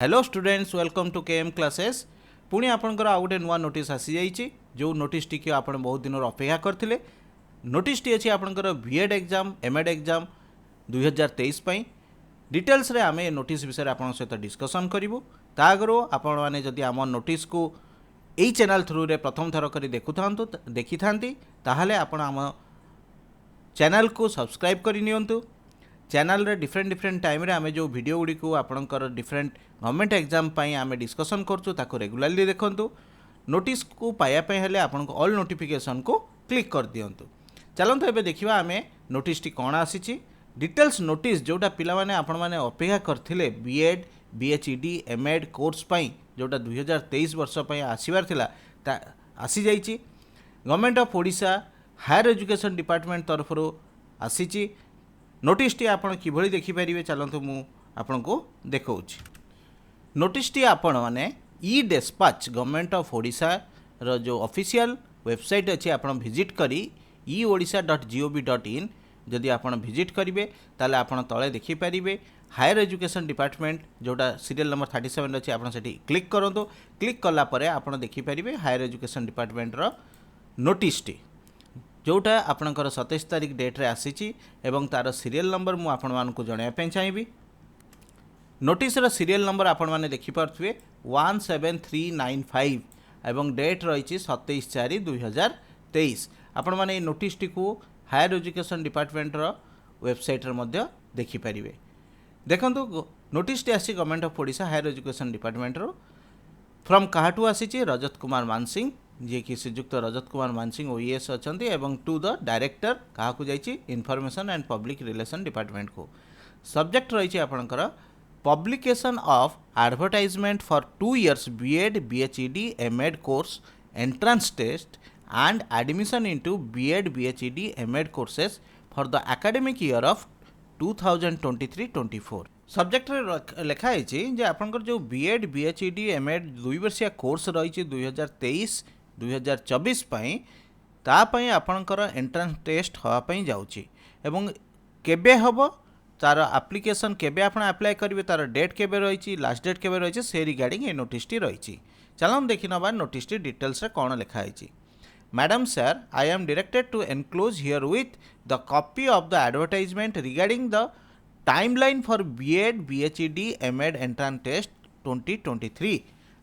Hello students, welcome to KM classes. पुणी आपंकर आउ गोटे नुआ नोटिस आसी जाइए जो नोटिस टी आप बहुत दिन अपेक्षा करते। नोटिस टी अच्छी आपंकर B.Ed exam M.Ed exam 2023 details रे आमे नोटिस विषय आपन सहित डिस्कसन करूँ। तागर आपण मैंने जदि आम नोटिस को यही चैनल थ्रू रे प्रथम थर कर देखी था ताहले आपण आम चैनल को सब्सक्राइब करनी। चैनल रे डिफरेंट टाइम रे आमे जो वीडियो गुड़ी को आपणकर डिफरेंट गवर्नमेंट एग्जाम पाई आमे डिस्कसन करचु ताको रेगुलरली देखंतु। नोटिस को पाया पे हेले आपनको ऑल नोटिफिकेशन को क्लिक कर दियंतु। चलंतु एबे देखिबा आमे नोटिस टी कोन आसीची डिटेल्स नोटिस जोटा पिला माने आपण माने अपेक्षा करथिले B.Ed B.Ed M.Ed कोर्स पाई जोटा 2023 वर्ष पाई आसीबार थिला ता आसी जाईची। Government of Odisha higher education department तरफ आसीची। नोटिस टी आपण किभଳି देखिपारे चलतु मु आपण को देखौछि। नोटिस टी आपण माने ई-डिस्पैच गवर्नमेंट ऑफ ओडिशा रो जो ऑफिशियल वेबसाइट अच्छी आपण विजिट करी eodisha.gov.in जदि आपण विजिट करेंगे ताले आपण तले देखिपारे हायर एजुकेशन डिपार्टमेंट जोटा सीरियल नंबर 37 अच्छी आपण सेठी क्लिक करंतु। क्लिक कला परे आपण देखिपारे हायर एजुकेशन डिपार्टमेंट रो नोटिस टी जोटा आपणकर 27 तारिख डेट रे आसीची एवं तार सीरियल नंबर मु आपण मानकु जणाया पे चाहिबी। नोटिस रो सीरियल नंबर आपण माने देखि पारथुवे 17395 एवं डेट रही 27/4/2023। आपण माने ए नोटिस टी को हायर एजुकेशन डिपार्टमेंट रो वेबसाइट रे मध्य देखि परिबे। देखंतु नोटिस टी आसी government of Odisha higher education department रो फ्रॉम काहाटू आसीची रजत कुमार मानसिंह जी कि श्रीजुक्त रजत कुमार मानसिंह OES अच्छा एवं टू द डायरेक्टर क्या जाइए information and public relation department को। सब्जेक्ट रही आपणकर publication of advertisement for 2 years B.Ed B.Ed M.Ed course entrance test and admission into B.Ed B.Ed M.Ed courses for the academic year of 2023-24। Subject लिखाई जे आपंकर जो B.Ed B.Ed M.Ed 2 वर्षिया course रही 2023-2024 तापाई आपणकर entrance test होगापाई जाउची एवं केबे हबो तार एप्लिकेशन केबे आपण अप्लाई करिवे तार डेट केबे रही लास्ट डेट केबे रही से रिगार्डिंग ए नोटिस टी रही। चलो देखि नबा नोटिस टी डिटेल्स रे कोन लिखाई। Madam sir, I am directed to enclose here with the copy of the advertisement regarding the timeline for B.Ed B.Ed M.Ed entrance test 2023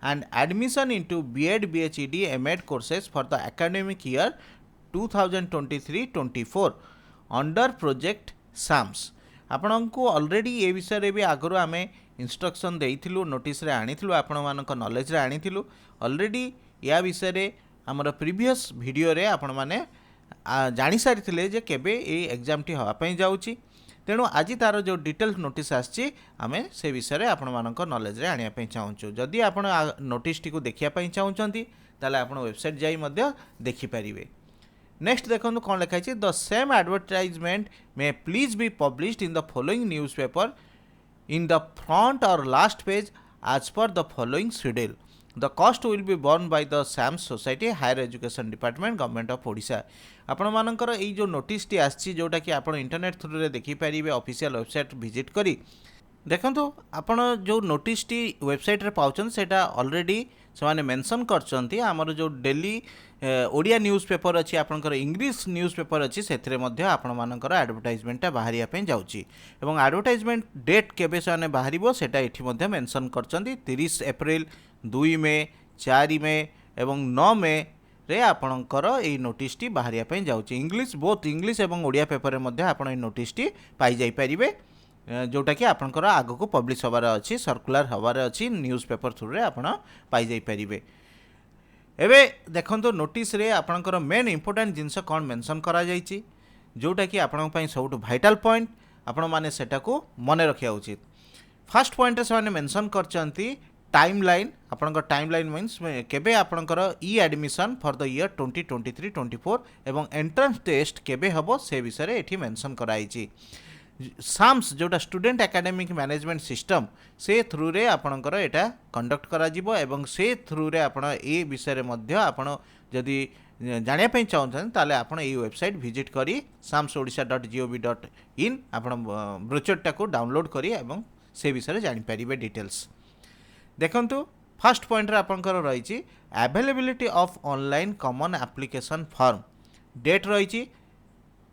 and admission into B.Ed B.Ed M.Ed courses for the academic year 2023-24 under project SAMS। आपनको already ए विषय रे भी आगरो आमे instruction देइथिलु, notice रे आनिथिलु, आपण मानक knowledge रे आनिथिलु already. या विषय रे हमर प्रीवियस वीडियो रे आपण माने जानि सारिथिले जे केबे ए एग्जाम टी होआ पई जाउची। तेणु आज तार जो डिटेल्स नोटिस आसी आमे से विषय में आपण मानक नॉलेज रे आनिया पई चाहूँ। जदि आपण नोटिस टी को देखिया पई चाहूचंती ताले आपण वेबसाइट जाई मध्य देखि परिबे। नेक्स्ट देखंतु कोन लिखा छै, the same advertisement may please be published in the following newspaper in the front or last page as per the following schedule. The cost will be borne by the SAMS society higher education department government of Odisha. आपण मानकर एई जो notice T आछि जोटा कि आपण internet through रे देखि परिबे ऑफिशियल वेबसाइट विजिट करी। देखंतु आपण जो नोटिस टी वेबसाइट रे पाउछन सेटा ऑलरेडी से मेंशन करछंती। हमर जो डेली ओडिया न्यूज़ पेपर अच्छी आपंकर इंग्लिश न्यूज़ पेपर अच्छी से मध्य आपण मानकर एडवर्टाइजमेंटटा बाहरिया पे जाउची एवं एडवर्टाइजमेंट डेट केबे से बाहरिबो सेटा एठी मध्य मेंशन करछंती। 30 एप्रिल 2 मे 4 मे एवं 9 मे रे आपणकर ए नोटिस टी बाहरिया पे जाउची। इंग्लिश बोथ इंग्लिश एवं ओडिया पेपर रे मध्य आपण ए नोटिस टी पाई जाई परिबे जोटा कि आपणकर आगो को पब्लिश होबार अछि, सर्कुलर होबार अछि, न्यूज़ पेपर थ्रू रे आपण पाई जाई परिबे। एबे देखंतु नोटिस रे आपणकर मेन इंपोर्टेंट जिनस कोन मेंशन करा जाईची जोटा कि आपण पई सबटु वाइटल पॉइंट आपण माने सेटा को मने रखिया उचित। फर्स्ट पॉइंट से माने मेंशन करचंती टाइमलाइन। आपणकर टाइमलाइन मीन्स केबे आपणकर ई एडमिशन फॉर द ईयर 2023-24 एवं एंट्रेंस टेस्ट केबे हबो से विषय रे एठी मेंशन कराईची। साम्स जोटा स्टूडेंट एकेडमिक मैनेजमेंट सिस्टम से थ्रू रे आपणकर एटा कंडक्ट करा जिवो एवं से थ्रू रे आपण ए विषय रे मध्य आपण जदि जानिया पई चाहउछन ताले आपण ए वेबसाइट विजिट करी samsodisha.gov.in आपण ब्रोचर टाको डाउनलोड करी एवं से विषय रे जानि परिबे डिटेल्स। देखंतु फर्स्ट पॉइंट रे आपनकर रही availability of online common application form date रही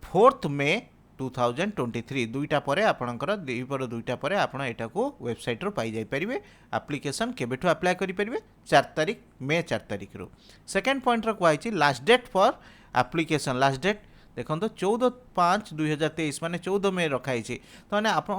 4 मे 2023 दुईटा परे आपनकर दीपर दुईटा परे आपण एटा को वेबसाइट रो पाई जाई परिबे एप्लिकेशन केबेठु अप्लाई करि परिबे 4 तारिख मे 4 तारिख रो सेकंड पॉइंट रो कहै last date for application last date देखो 14/5/2023 माने 14 मे रखाई तो मैंने आप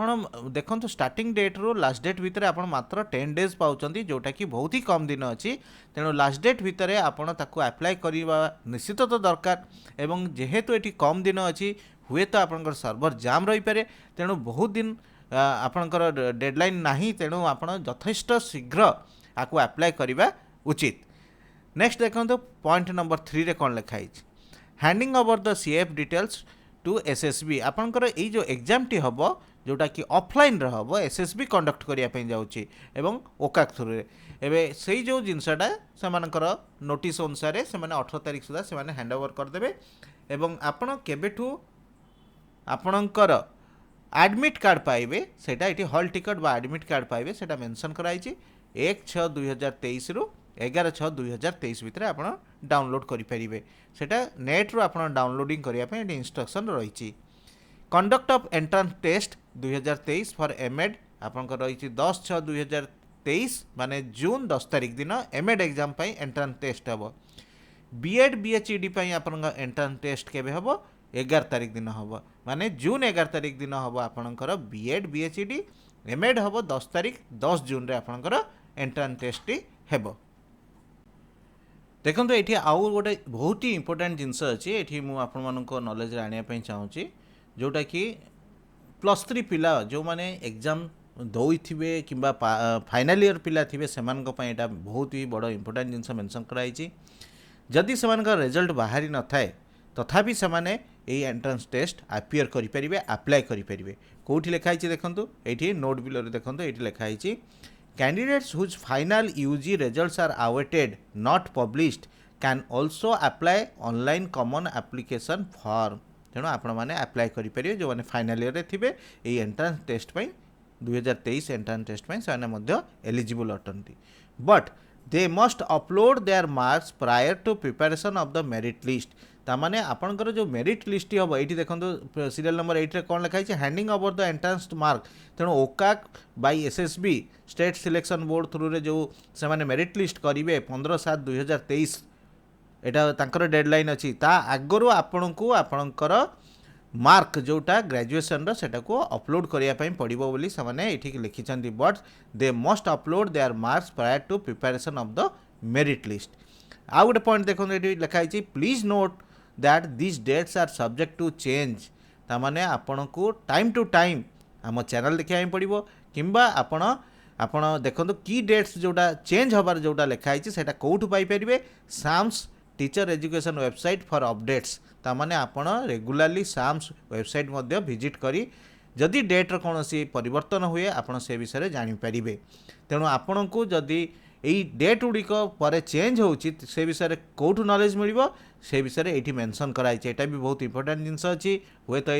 देखो स्टार्टिंग डेट रो लास्ट डेट भितर आप मात्र 10 डेज पाउचंती जोटा कि बहुत ही कम दिन अच्छी तेणु लास्ट डेट भितर आपण ताकू अप्लाई करवा निश्चित तो दरकार एवं जेहेतु ये कम दिन अच्छी हुए तो आपंकर सर्वर जाम रही पारे तेणु बहुत दिन आपंकर डेडलाइन नाही तेणु आपण यथेष्ट शीघ्र आपको अप्लाई करवा उचित। नेक्स्ट देखो पॉइंट नंबर 3 रे कौन लिखाई handing over the CF details to SSB आपंकर ये जो एग्जाम टी हम जोटा कि ऑफलाइन हम एसएसबी कंडक्ट करने जाऊँगी एवं ओकाक थ्रू एवं से जो जिनसटा से नोटिस अनुसार से 18 तारिख सुधा से हैंड ओवर करदे एवं आपण केबेठू आपणकर एडमिट कार्ड पाइबे सेटा ये हॉल टिकट बा एडमिट कार्ड पाइबे सेटा मेंशन कराई 1/6/2023 रु 11/6/2023 भितर आप डाउनलोड करेंगे सेटा नेट रू आप डाउनलोडिंग करने इंस्ट्रक्शन रही conduct of entrance test 2023 for MEd आपंकर रही 10/6/2023 माने जून 10 तारिख दिन एमएड एग्जाम एंट्रेंस टेस्ट हम बीएड बीएचईडी आपंकर एंट्रेंस टेस्ट केबे हम 11 तारिख दिन हम माने जून 11 तारिख दिन हम आपंकर बीएड बीएचईडी एमएड हम 10 तारिख 10 जून रे आपंकर एंट्रेंस टेस्ट हेब। देखो ये आउ गोटे बहुत ही इंपोर्टेंट जिनस अच्छी ये मुझे नॉलेज आने चाहूँगी जोटा कि +3 पिला जो माने एग्जाम दौई थे कि फाइनाल ईयर पिला थे से बहुत ही बड़ इंपोर्टेंट जिनस मेंशन कराई जदि से रिजल्ट बाहरी न थाए तथापि से यही एंट्रेंस टेस्ट अपियर करेंगे अप्लाई करेंगे कौटी लिखाई देखो ये नोट बिलो देखो ये लिखाई Candidates whose final UG results are awaited not published can also apply online common application form तेणु आपण मैंने अप्लाई करेंगे जो मैंने फाइनाल ईयर थे ये एंट्रेंस टेस्ट 2023 एंट्रेंस टेस्ट से एलिजिबल अटंती but they must upload their marks prior to preparation of the merit list तामाने आपनकर जो मेरिट लिस्ट हम ये देखो सीरियल नंबर 8 रे कौन लिखाई handing over the entrance mark तेणु ओकाक by SSB state selection board through रे जो से माने मेरिट लिस्ट करेंगे 15/7/2023 एटा तांकर डेडलाइन अच्छी ता आगरू आपनकू आपनकर मार्क जोटा ग्रेजुएशन सेटा को अपलोड करने पड़ो बोली से लिखिं but they must upload their marks prior to preparation of the merit list. आउ गोटे पॉइंट देखो ये लिखाई please note that this dates are subject to change तामाने आपण को टाइम टू टाइम आम चैनल देखा पड़ो किंबा आपण देखो की डेट्स जोटा चेंज हबार जोटा लिखाई सेटा कौटू पाइपर SAMS teacher education website for updates तामाने आपण रेगुलाली साम्स वेबसाइट मध्य विजिट करी जदि डेट्र कौन परिवर्तन हुए आपण से विषय जानीपारे तेणु आपण को जदि यही डेट गुड़िक पर चेंज होची से विषय कौटू नॉलेज मिल से विषय ये मेंशन कराई एटा भी बहुत इंपोर्टेंट जिनस अच्छी हुए तो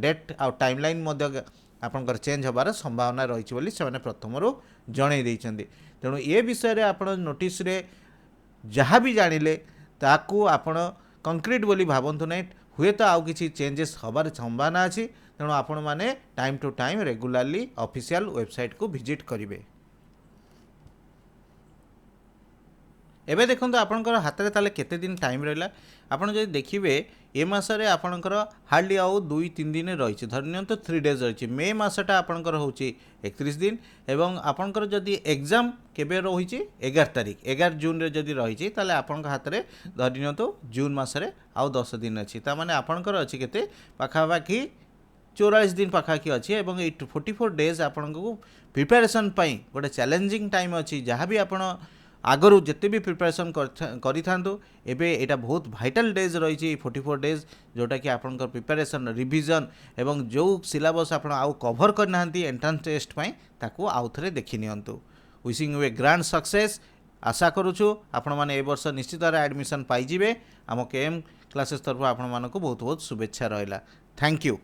डेट आ टाइमलाइन आपंकर चेंज हबार संभावना रही से प्रथम जन तेणु ये विषय आप नोटिस जहाँ भी जानिले ताकू आपण कंक्रीट बोली भावतु ना हुए तो आउ किसी चेंजेस हबार संभावना अच्छी तेणु आपण मैंने time to time regularly official website को विजिट करेंगे। एबे देखो आपंकर हाथ में ताले केते दिन टाइम रहा आपड़ जो देखिए ए मसरे आपंकर हार्डली आउ 2-3 दिन रही धरनी तो 3 डेज रही मे मसटा आपंकर हूँ 31 दिन एवं आपंकर जदि एग्जाम केबे रही 11 तारिख 11 जून रे जदि रही ताले आपंकर हाथ में धरनी तो जून मसरे आउ 10 दिन अच्छी तामाने आपंकर अच्छी केते पाखापाखि 44 दिन पाखापाखि अच्छी एवं 44 डेज आपन को प्रिपरेशन पाई गोटे चैलेंजिंग टाइम अच्छी जहाँ भी आपण आगरू जिते भी प्रिपरेशन करिथांतु एबे एटा बहुत भाइटल डेज रही 44 डेज जोटा कि आपनकर प्रिपरेशन रिविजन एवं जो सिलेबस आपण आउ कवर करना एंट्रेंस टेस्ट पाई ताकू आउ थरे देखि नियंतु। Wishing you a grand success आशा करूछु आपण माने ए वर्ष निश्चित भाव एडमिशन पाई जिवे आम केएम क्लासेस तरफ आपण मानको बहुत बहुत शुभेच्छा रहला। Thank you.